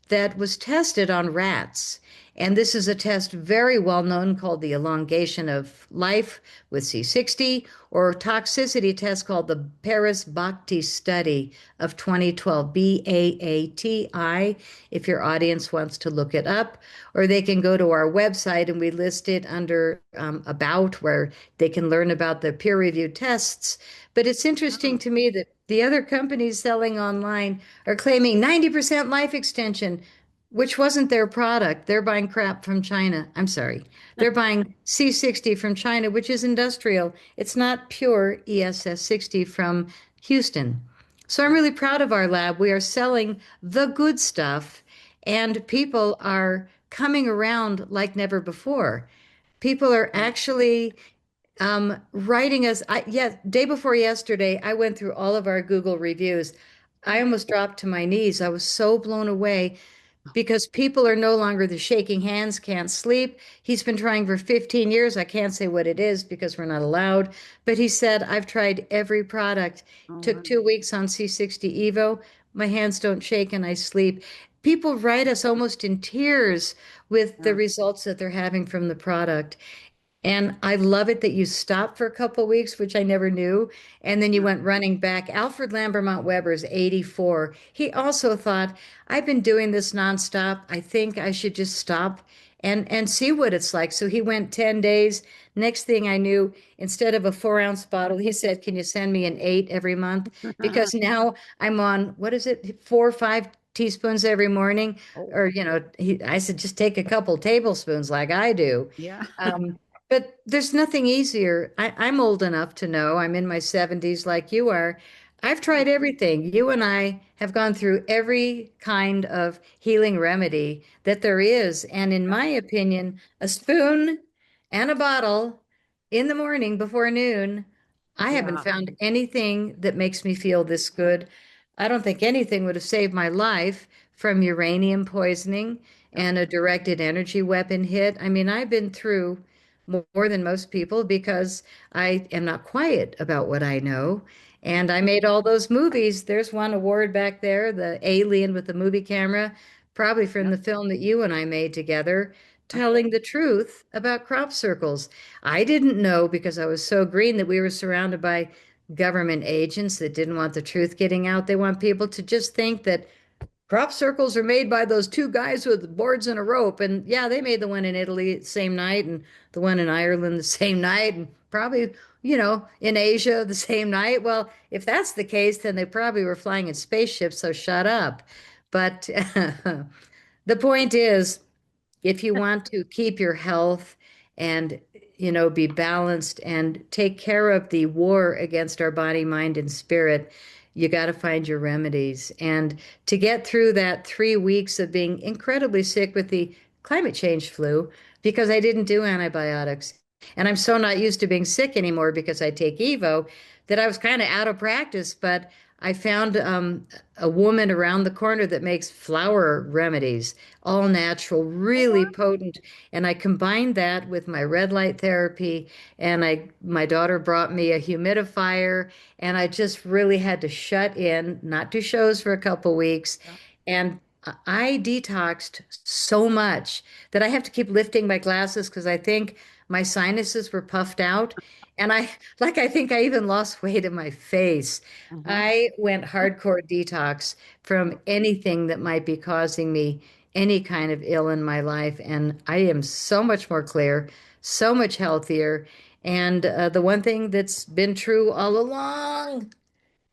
that was tested on rats. And this is a test very well known called the elongation of life with C60, or a toxicity test called the Paris Bhakti study of 2012, BAATI, if your audience wants to look it up, or they can go to our website and we list it under About, where they can learn about the peer reviewed tests. But it's interesting to me that the other companies selling online are claiming 90% life extension, which wasn't their product. They're buying crap from China. I'm sorry. They're buying C60 from China, which is industrial. It's not pure ESS 60 from Houston. So I'm really proud of our lab. We are selling the good stuff, and people are coming around like never before. People are actually writing us. Day before yesterday, I went through all of our Google reviews. I almost dropped to my knees. I was so blown away because people are no longer the shaking hands, can't sleep. He's been trying for 15 years. I can't say what it is because we're not allowed. But he said, I've tried every product. Oh, Took 2 weeks on C60 Evo. My hands don't shake and I sleep. People write us almost in tears with the yeah. results that they're having from the product. And I love it that you stopped for a couple of weeks, which I never knew. And then you Yeah. went running back. Alfred Lambermont Weber is 84. He also thought, I've been doing this nonstop. I think I should just stop and see what it's like. So he went 10 days. Next thing I knew, instead of a 4 ounce bottle, he said, can you send me an 8 every month? Because now I'm on, what is it, 4 or 5 teaspoons every morning? Oh, Or, I said, just take a couple tablespoons like I do. yeah. But there's nothing easier. I'm old enough to know. I'm in my 70s like you are. I've tried everything. You and I have gone through every kind of healing remedy that there is. And in Yeah. my opinion, a spoon and a bottle in the morning before noon, I haven't Yeah. found anything that makes me feel this good. I don't think anything would have saved my life from uranium poisoning Yep. and a directed energy weapon hit. I mean, I've been through more than most people because I am not quiet about what I know. And I made all those movies. There's one award back there, the alien with the movie camera, probably from Yep. the film that you and I made together, Yep. telling the truth about crop circles. I didn't know because I was so green that we were surrounded by government agents that didn't want the truth getting out. They want people to just think that crop circles are made by those two guys with boards and a rope. And yeah, they made the one in Italy the same night and the one in Ireland the same night and probably, in Asia the same night. Well, if that's the case, then they probably were flying in spaceships, so shut up. But the point is, if you want to keep your health and be balanced and take care of the war against our body, mind, and spirit, you got to find your remedies. And to get through that 3 weeks of being incredibly sick with the climate change flu, because I didn't do antibiotics. And I'm so not used to being sick anymore because I take Evo that I was kind of out of practice. But I found a woman around the corner that makes flower remedies, all natural, Oh, really wow. potent. And I combined that with my red light therapy. And my daughter brought me a humidifier, and I just really had to shut in, not do shows for a couple weeks. Yep. And I detoxed so much that I have to keep lifting my glasses because I think my sinuses were puffed out. And I think I even lost weight in my face. Uh-huh. I went hardcore detox from anything that might be causing me any kind of ill in my life. And I am so much more clear, so much healthier. And the one thing that's been true all along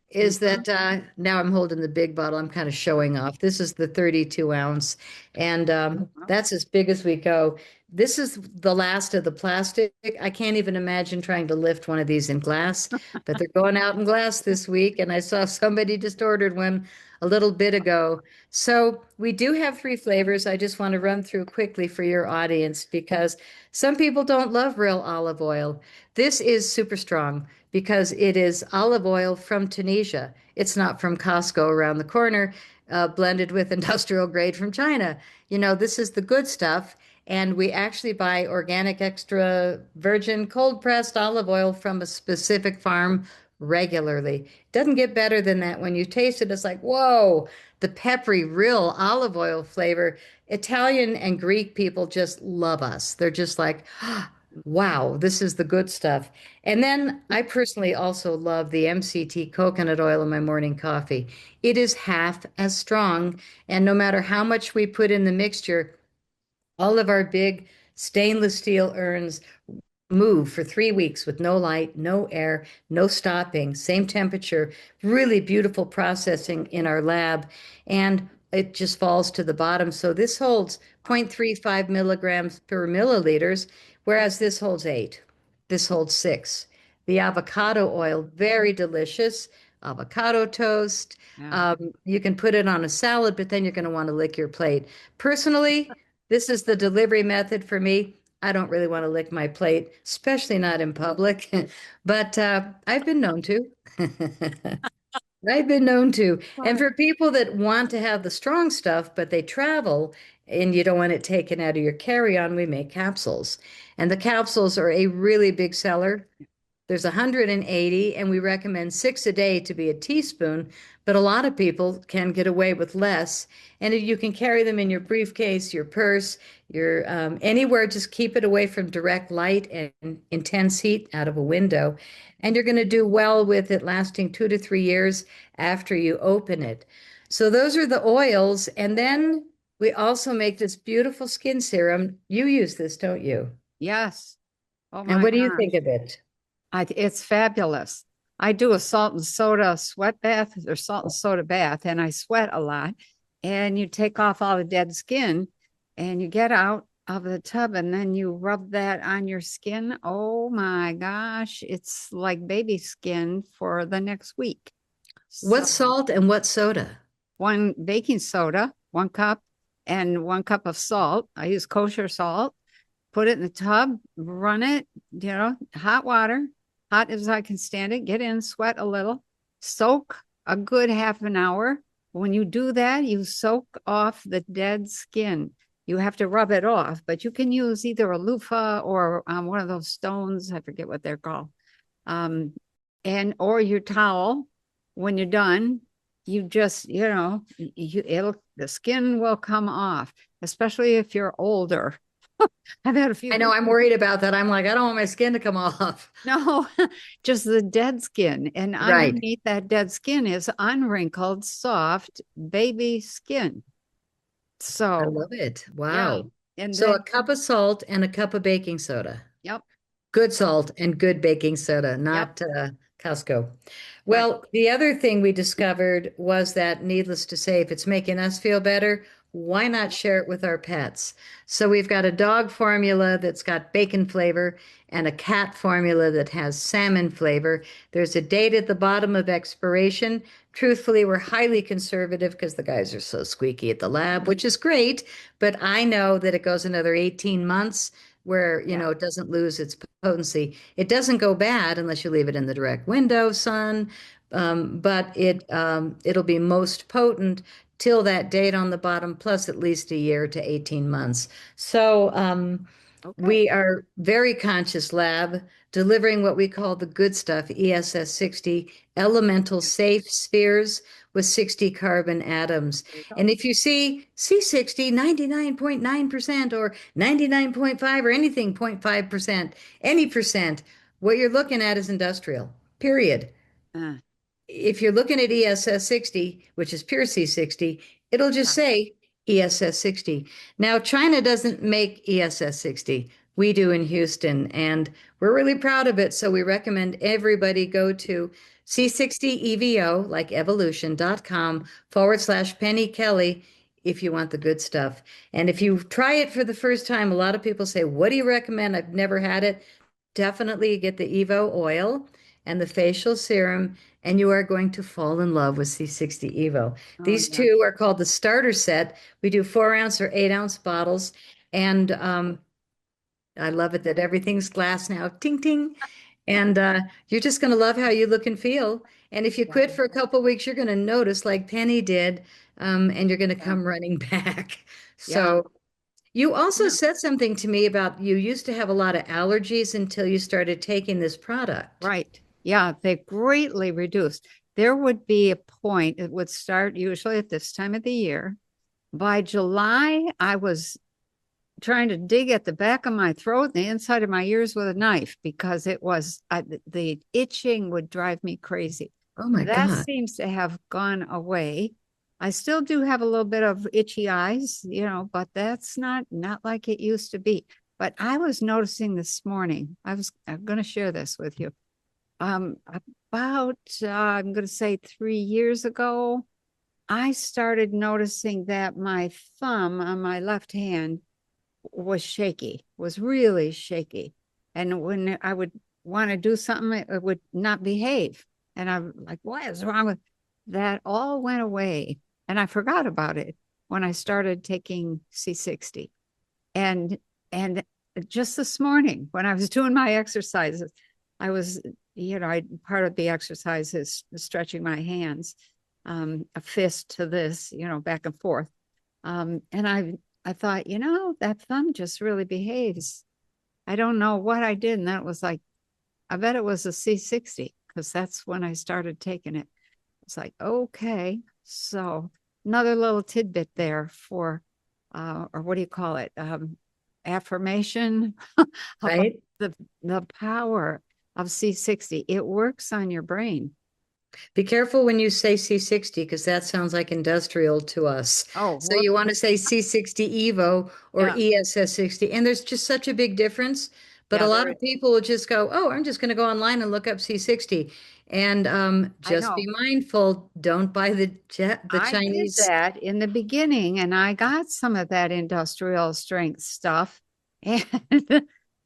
is Mhm. that now I'm holding the big bottle. I'm kind of showing off. This is the 32 ounce, and Well, that's as big as we go. This is the last of the plastic. I can't even imagine trying to lift one of these in glass, but they're going out in glass this week. And I saw somebody just ordered one a little bit ago. So we do have three flavors. I just want to run through quickly for your audience because some people don't love real olive oil. This is super strong because it is olive oil from Tunisia. It's not from Costco around the corner, blended with industrial grade from China. This is the good stuff. And we actually buy organic extra virgin cold pressed olive oil from a specific farm regularly. Doesn't get better than that. When you taste it, it's like, whoa, the peppery, real olive oil flavor. Italian and Greek people just love us. They're just like, wow, this is the good stuff. And then I personally also love the MCT coconut oil in my morning coffee. It is half as strong. And no matter how much we put in the mixture, all of our big stainless steel urns move for 3 weeks with no light, no air, no stopping, same temperature, really beautiful processing in our lab. And it just falls to the bottom. So this holds 0.35 milligrams per milliliters, whereas this holds 8. This holds 6. The avocado oil, very delicious. Avocado toast. Yeah. You can put it on a salad, but then you're going to want to lick your plate. Personally, this is the delivery method for me. I don't really want to lick my plate, especially not in public, but I've been known to. I've been known to. And for people that want to have the strong stuff, but they travel and you don't want it taken out of your carry-on, we make capsules. And the capsules are a really big seller. There's 180, and we recommend 6 a day to be a teaspoon, but a lot of people can get away with less. And you can carry them in your briefcase, your purse, your anywhere. Just keep it away from direct light and intense heat out of a window. And you're going to do well with it lasting 2 to 3 years after you open it. So those are the oils. And then we also make this beautiful skin serum. You use this, don't you? Yes. Oh And my what do you gosh. think of it? It's fabulous. I do a salt and soda sweat bath or salt and soda bath, and I sweat a lot. And you take off all the dead skin and you get out of the tub and then you rub that on your skin. Oh my gosh, it's like baby skin for the next week. What So salt and what soda? 1 baking soda, 1 cup, and 1 cup of salt. I use kosher salt. Put it in the tub, run it, hot water, hot as I can stand it, get in, sweat a little, soak a good half an hour. When you do that, you soak off the dead skin. You have to rub it off, but you can use either a loofah or one of those stones. I forget what they're called. Or your towel. When you're done, you just, the skin will come off, especially if you're older. I've had a few. I know I'm worried about that. I'm like, I don't want my skin to come off. No, just the dead skin. And Right. underneath that dead skin is unwrinkled, soft baby skin. I So, love it. yeah. Wow. And So then, a cup of salt and a cup of baking soda. yep, Good salt and good baking soda, yep, not Costco. right. Well, the other thing we discovered was that, needless to say, if it's making us feel better, why not share it with our pets? So we've got a dog formula that's got bacon flavor and a cat formula that has salmon flavor. There's a date at the bottom of expiration. Truthfully, we're highly conservative because the guys are so squeaky at the lab, which is great, but I know that it goes another 18 months where, Yeah. it doesn't lose its potency. It doesn't go bad unless you leave it in the direct window, sun, but it'll be most potent till that date on the bottom, plus at least a year to 18 months. So Okay. we are very conscious lab, delivering what we call the good stuff, ESS 60, elemental safe spheres with 60 carbon atoms. There you go. And if you see C60, 99.9% or 99.5 or anything 0.5%, any percent, what you're looking at is industrial, period. Uh, If you're looking at ESS 60, which is pure C60, it'll just yeah. say ESS 60. Now, China doesn't make ESS 60. We do in Houston, and we're really proud of it. So we recommend everybody go to C60EVO, like evolution.com/Penny Kelly if you want the good stuff. And if you try it for the first time, a lot of people say, what do you recommend? I've never had it. Definitely get the Evo oil and the facial serum and you are going to fall in love with C60 Evo. Oh, These yeah. two are called the starter set. We do 4 ounce or 8 ounce bottles. And I love it that everything's glass now. Ting, ting. And you're just going to love how you look and feel. And if you Yeah. quit for a couple of weeks, you're going to notice, like Penny did, and you're going to Yeah. come running back. Yeah. So you also Yeah. said something to me about you used to have a lot of allergies until you started taking this product. Right. Yeah. They greatly reduced. There would be a point, it would start usually at this time of the year. By July, I was trying to dig at the back of my throat and the inside of my ears with a knife because it was the itching would drive me crazy. Oh my That God. seems to have gone away. I still do have a little bit of itchy eyes, but that's not like it used to be. But I was noticing this morning, I'm going to share this with you. About I'm going to say 3 years ago, I started noticing that my thumb on my left hand was shaky, was really shaky. And when I would want to do something, it would not behave. And I'm like, what is wrong with that? All went away. And I forgot about it when I started taking C60. And and just this morning, when I was doing my exercises, I was, part of the exercise is stretching my hands, a fist to this, back and forth. And I thought, that thumb just really behaves. I don't know what I did. And that was like, I bet it was a C60 because that's when I started taking it. It's like, okay. So another little tidbit there for, or what do you call it? Affirmation about Right? the power of C60. It works on your brain. Be careful when you say C60 because that sounds like industrial to us. Oh, So whoop. you want to say C60 Evo or Yeah. ESS 60. And there's just such a big difference. But a Yeah, lot there of is. people will just go, oh, I'm just going to go online and look up C60. And I just know. be mindful, don't buy the I did Chinese. that in the beginning and I got some of that industrial strength stuff. And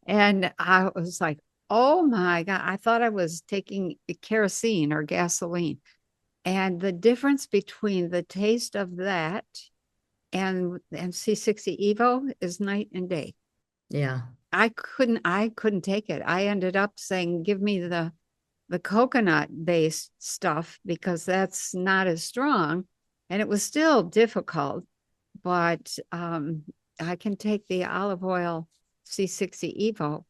and I was like, oh my God, I thought I was taking kerosene or gasoline. And the difference between the taste of that and C60 Evo is night and day. Yeah. I couldn't take it. I ended up saying, give me the coconut based stuff because that's not as strong. And it was still difficult, but I can take the olive oil C60 Evo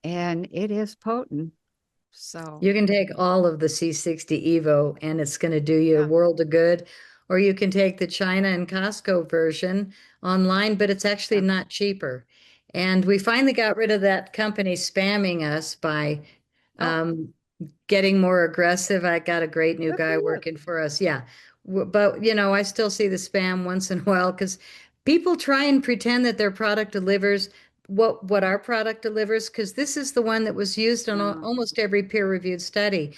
and it is potent. So, You can take all of the C60 Evo and it's going to do you a yeah. world of good. Or you can take the China and Costco version online, but it's actually Yeah. not cheaper. And we finally got rid of that company spamming us by Oh, um, getting more aggressive. I got a great new good for guy you. working for us. Yeah. But, I still see the spam once in a while because people try and pretend that their product delivers what our product delivers because this is the one that was used on No, almost every peer-reviewed study.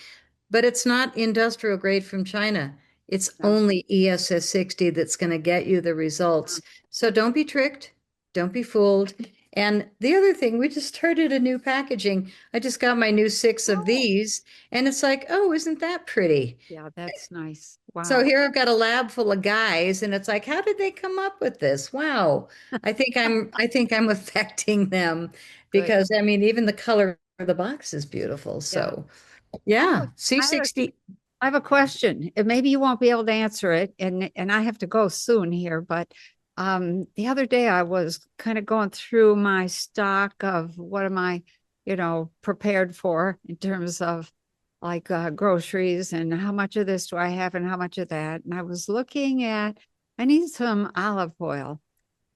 But it's not industrial grade from China. It's no. only ESS 60 that's going to get you the results. So don't be tricked. Don't be fooled. And the other thing, we just started a new packaging. I just got my new 6 of Oh, these, and it's like, oh, isn't that pretty? yeah, that's nice. So Wow. here I've got a lab full of guys, and it's like, how did they come up with this? Wow. I think I'm affecting them Good. because I mean, even the color of the box is beautiful. Yeah. So I have yeah, a, I have a, C60. I have a question. And maybe you won't be able to answer it, and I have to go soon here. But the other day I was kind of going through my stock of what am I, prepared for in terms of like groceries and how much of this do I have and how much of that. And I was looking at, I need some olive oil.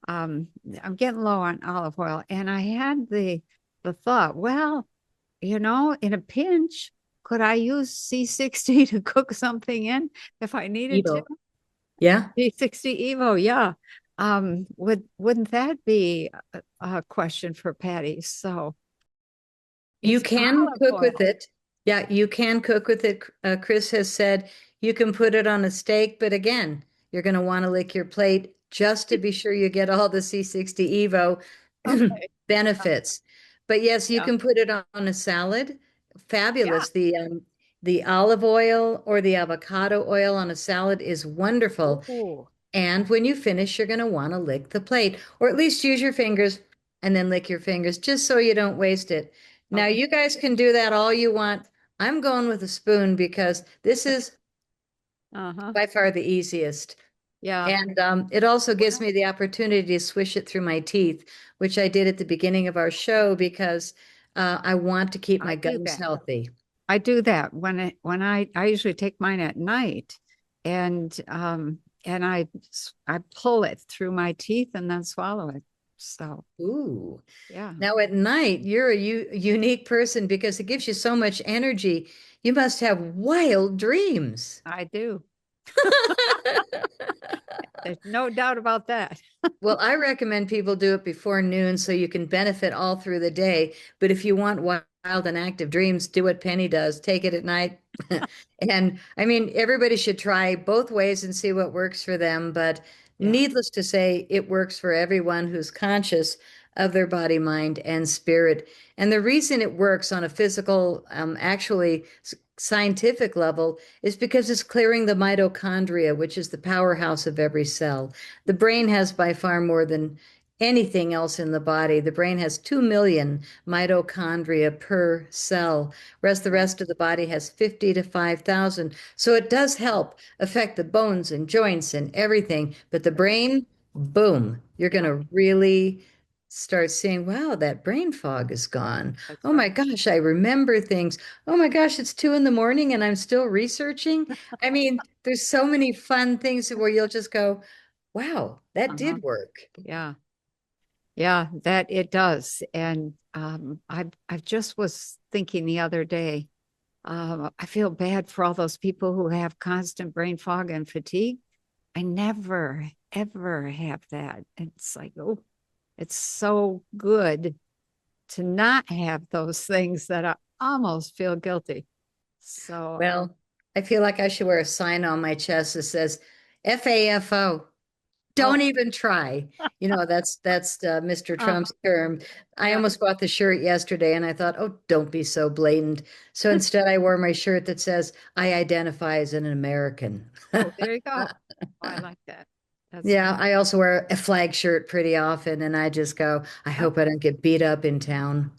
Um, I'm getting low on olive oil, and I had the thought, well, in a pinch, could I use C60 to cook something in if I needed to? Evo. Yeah, C60 Evo, yeah. Wouldn't that be a question for Patty? So you it's can olive cook with oil. it. Yeah, you can cook with it. Chris has said you can put it on a steak, but again, you're going to want to lick your plate just to be sure you get all the C60 Evo Okay. benefits. But yes, you Yeah. can put it on a salad. Yeah. Fabulous. The The olive oil or the avocado oil on a salad is wonderful. Oh, And when you finish, you're going to want to lick the plate, or at least use your fingers and then lick your fingers just so you don't waste it. Now, okay. you guys can do that all you want. I'm going with a spoon because this is Uh-huh. by far the easiest. Yeah. And it also gives Well, me the opportunity to swish it through my teeth, which I did at the beginning of our show because I want to keep I my do gums that. healthy. I do that when I usually take mine at night and I pull it through my teeth and then swallow it. So, Ooh. yeah, Now at night, you're a unique person because it gives you so much energy. You must have wild dreams. I do. There's no doubt about that. Well, I recommend people do it before noon so you can benefit all through the day. But if you want wild and active dreams, do what Penny does. Take it at night. And I mean, everybody should try both ways and see what works for them. But Yeah. needless to say, it works for everyone who's conscious of their body, mind, and spirit. And the reason it works on a physical, actually scientific level is because it's clearing the mitochondria, which is the powerhouse of every cell. The brain has by far more than anything else in the body. The brain has 2 million mitochondria per cell, whereas the Wow. rest of the body has 50 to 5,000. So it does help affect the bones and joints and everything. But the brain, boom, you're going Yeah, to really start seeing, wow, that brain fog is gone. that's Oh my right. gosh, I remember things. Oh my gosh, it's 2 in the morning and I'm still researching. I mean, there's so many fun things where you'll just go, wow, that Uh-huh. did work. Yeah. Yeah, that it does. And I just was thinking the other day, I feel bad for all those people who have constant brain fog and fatigue. I never, ever have that. It's like, oh, it's so good to not have those things that I almost feel guilty. So, Well, I feel like I should wear a sign on my chest that says FAFO. oh, Don't even try. You know, that's Mr. uh, Trump's term. I yeah, almost bought the shirt yesterday and I thought, oh, don't be so blatant. So instead I wore my shirt that says, I identify as an American. oh, there you go. Oh, I like that. That's Yeah, I also wear a flag shirt pretty often and I just go, I hope I don't get beat up in town.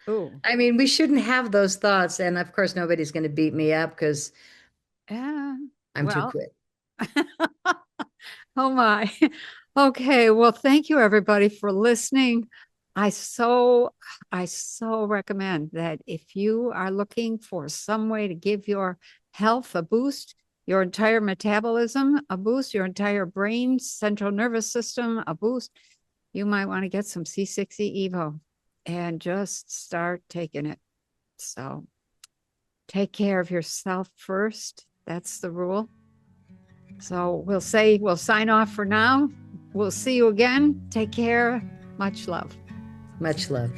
oh, I mean, we shouldn't have those thoughts. And of course, nobody's going to beat me up because yeah. I'm too Well, quick. oh my. Okay, well, thank you everybody for listening. I so I so recommend that if you are looking for some way to give your health a boost, your entire metabolism a boost, your entire brain, central nervous system a boost, you might want to get some C60 Evo and just start taking it. So, take care of yourself first. That's the rule. So we'll sign off for now. We'll see you again. Take care. Much love. Much love.